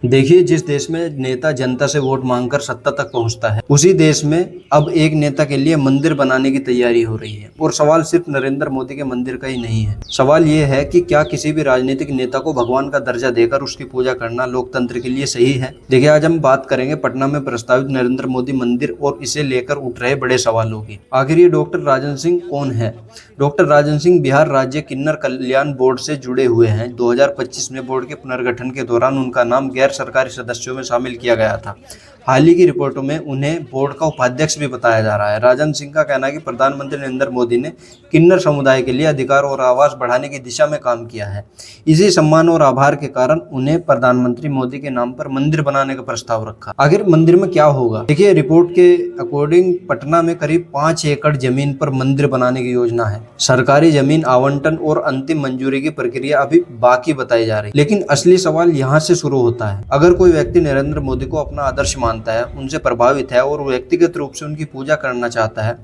देखिए, जिस देश में नेता जनता से वोट मांगकर सत्ता तक पहुंचता है, उसी देश में अब एक नेता के लिए मंदिर बनाने की तैयारी हो रही है। और सवाल सिर्फ नरेंद्र मोदी के मंदिर का ही नहीं है। सवाल ये है कि क्या किसी भी राजनीतिक नेता को भगवान का दर्जा देकर उसकी पूजा करना लोकतंत्र के लिए सही है? देखिए, आज हम बात करेंगे पटना में प्रस्तावित नरेंद्र मोदी मंदिर और इसे लेकर उठ रहे बड़े सवालों की। आखिर ये डॉक्टर राजन सिंह कौन है? डॉक्टर राजन सिंह बिहार राज्य किन्नर कल्याण बोर्ड से जुड़े हुए हैं। 2025 में बोर्ड के पुनर्गठन के दौरान उनका नाम गैर सरकारी सदस्यों में शामिल किया गया था। हाल ही की रिपोर्टों में उन्हें बोर्ड का उपाध्यक्ष भी बताया जा रहा है। राजन सिंह का कहना है कि प्रधानमंत्री नरेंद्र मोदी ने किन्नर समुदाय के लिए अधिकार और आवास बढ़ाने की दिशा में काम किया है। इसी सम्मान और आभार के कारण उन्हें प्रधानमंत्री मोदी के नाम पर मंदिर बनाने का प्रस्ताव रखा। आखिर मंदिर में क्या होगा? देखिए, रिपोर्ट के अकॉर्डिंग पटना में करीब 5 एकड़ जमीन पर मंदिर बनाने की योजना है। सरकारी जमीन आवंटन और अंतिम मंजूरी की प्रक्रिया अभी बाकी बताई जा रही है। लेकिन असली सवाल यहाँ से शुरू होता है। अगर कोई व्यक्ति नरेंद्र मोदी को अपना आदर्श मानता है, उनसे प्रभावित है और व्यक्तिगत रूप से उनकी पूजा करना चाहता है,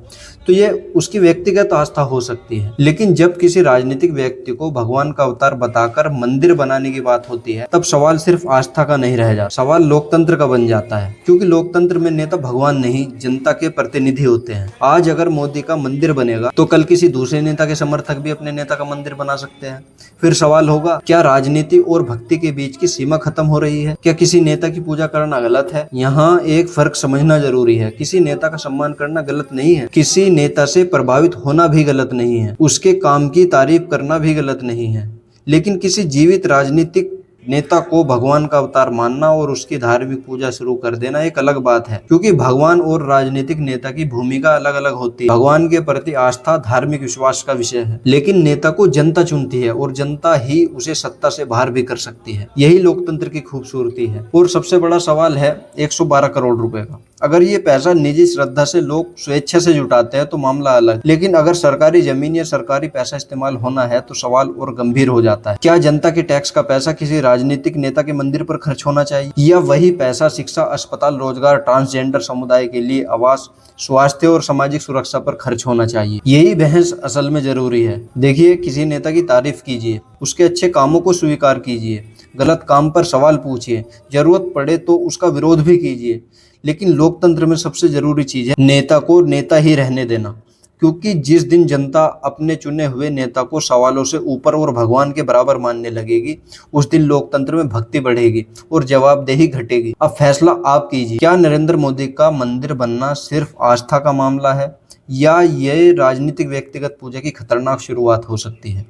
तो ये उसकी व्यक्तिगत आस्था हो सकती है। लेकिन जब किसी राजनीतिक व्यक्ति को भगवान का अवतार बताकर मंदिर बनाने की बात होती है, तब सवाल सिर्फ आस्था का नहीं रह जाता, सवाल लोकतंत्र का बन जाता है। क्योंकि लोकतंत्र में नेता भगवान नहीं, जनता के प्रतिनिधि होते हैं। आज अगर मोदी का मंदिर बनेगा तो कल किसी दूसरे नेता के समर्थक भी अपने नेता का मंदिर बना सकते हैं। फिर सवाल होगा, क्या राजनीति और भक्ति के बीच की सीमा खत्म हो रही है? क्या किसी नेता की पूजा करना गलत है? यहाँ एक फर्क समझना जरूरी है। किसी नेता का सम्मान करना गलत नहीं है, किसी नेता से प्रभावित होना भी गलत नहीं है, उसके काम की तारीफ करना भी गलत नहीं है। लेकिन किसी जीवित राजनीतिक नेता को भगवान का अवतार मानना और उसकी धार्मिक पूजा शुरू कर देना एक अलग बात है। क्योंकि भगवान और राजनीतिक नेता की भूमिका अलग अलग होती है। भगवान के प्रति आस्था धार्मिक विश्वास का विषय है, लेकिन नेता को जनता चुनती है और जनता ही उसे सत्ता से बाहर भी कर सकती है। यही लोकतंत्र की खूबसूरती है। और सबसे बड़ा सवाल है 112 करोड़ रुपए का। अगर ये पैसा निजी श्रद्धा से लोग स्वेच्छा से जुटाते हैं तो मामला अलग, लेकिन अगर सरकारी जमीन या सरकारी पैसा इस्तेमाल होना है तो सवाल और गंभीर हो जाता है। क्या जनता के टैक्स का पैसा किसी राजनीतिक नेता के मंदिर पर खर्च होना चाहिए, या वही पैसा शिक्षा, अस्पताल, रोजगार, ट्रांसजेंडर समुदाय के लिए आवास, स्वास्थ्य और सामाजिक सुरक्षा पर खर्च होना चाहिए? यही बहस असल में जरूरी है। देखिए, किसी नेता की तारीफ कीजिए, उसके अच्छे कामों को स्वीकार कीजिए, गलत काम पर सवाल पूछिए, जरूरत पड़े तो उसका विरोध भी कीजिए। लेकिन लोकतंत्र में सबसे जरूरी चीज है नेता को नेता ही रहने देना। क्योंकि जिस दिन जनता अपने चुने हुए नेता को सवालों से ऊपर और भगवान के बराबर मानने लगेगी, उस दिन लोकतंत्र में भक्ति बढ़ेगी और जवाबदेही घटेगी। अब फैसला आप कीजिए, क्या नरेंद्र मोदी का मंदिर बनना सिर्फ आस्था का मामला है, या ये राजनीतिक व्यक्तिगत पूजा की खतरनाक शुरुआत हो सकती है?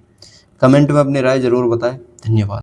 कमेंट में अपनी राय जरूर बताएं। धन्यवाद।